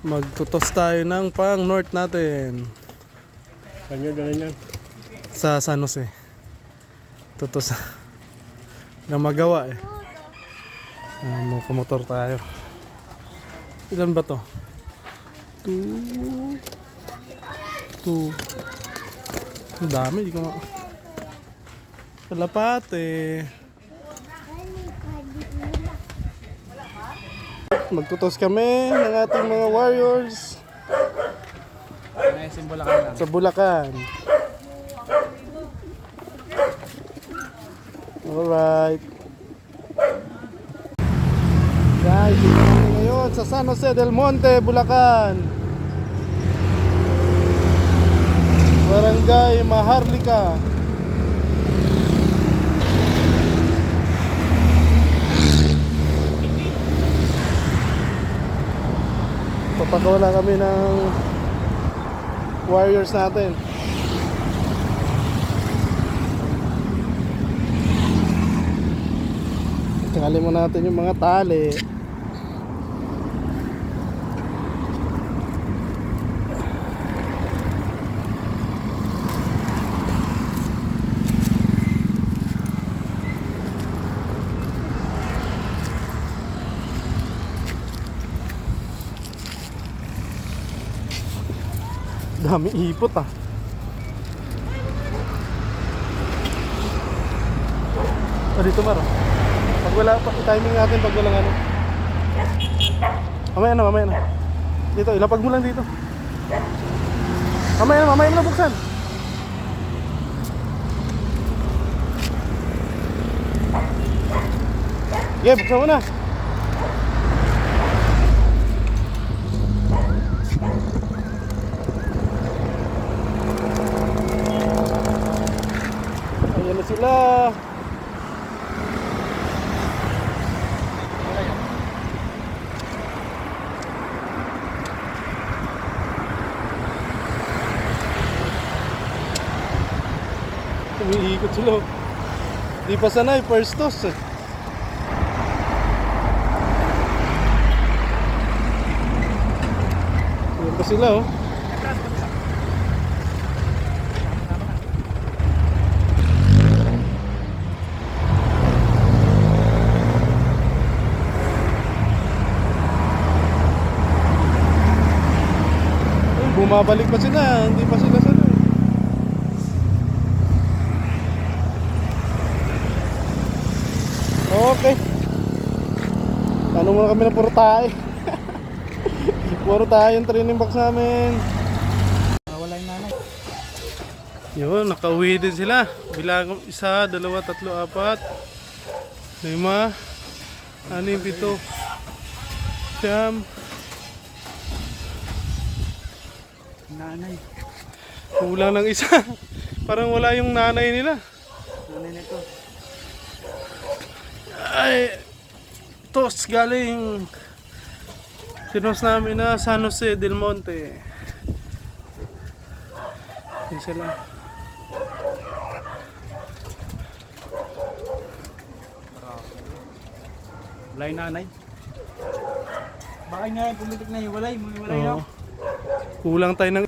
Magtutos tayo ng pang north natin. Kanya galing yan. Sa San Jose. Tutos na magawa eh. Kumotor tayo. Ilan ba to? 2. Ang dami, di ko kalapate. Magtutos kami ng ating mga warriors sa Bulacan. Alright. Guys, dito kami ngayon sa San Jose del Monte, Bulacan. Barangay Maharlika. Papagawa kami ng warriors natin. Tali mo natin yung mga tali. Dami ipot ah. Dito Maro. Pag wala pa, timing natin pag walang ano. Mamaya na. Dito, ilapag mo lang dito. Mamaya na buksan. Okay, buksan mo na. Ayan na sila. Umiikot sila. Di pa sanay, first toss eh. Ayan pa sila oh. Bumabalik pa sila, hindi pa sila sanay. Okay. Ano muna kami ng puro tayo. Puro tayo yung training box namin. Wala yung nanay. Yun, nakauwi din sila. Bilang 1, 2, 3, 4 5 6, 7 Siyam. Nanay. Kulang ng isa. Parang wala yung nanay nila. Nanay nito. Ay, tos galing sinos namin na San Jose del Monte. Yan sila. Wala yung nanay. Baka nga pumitik na hiwalay. Hiwalay Oo. no? Kulang tayo ng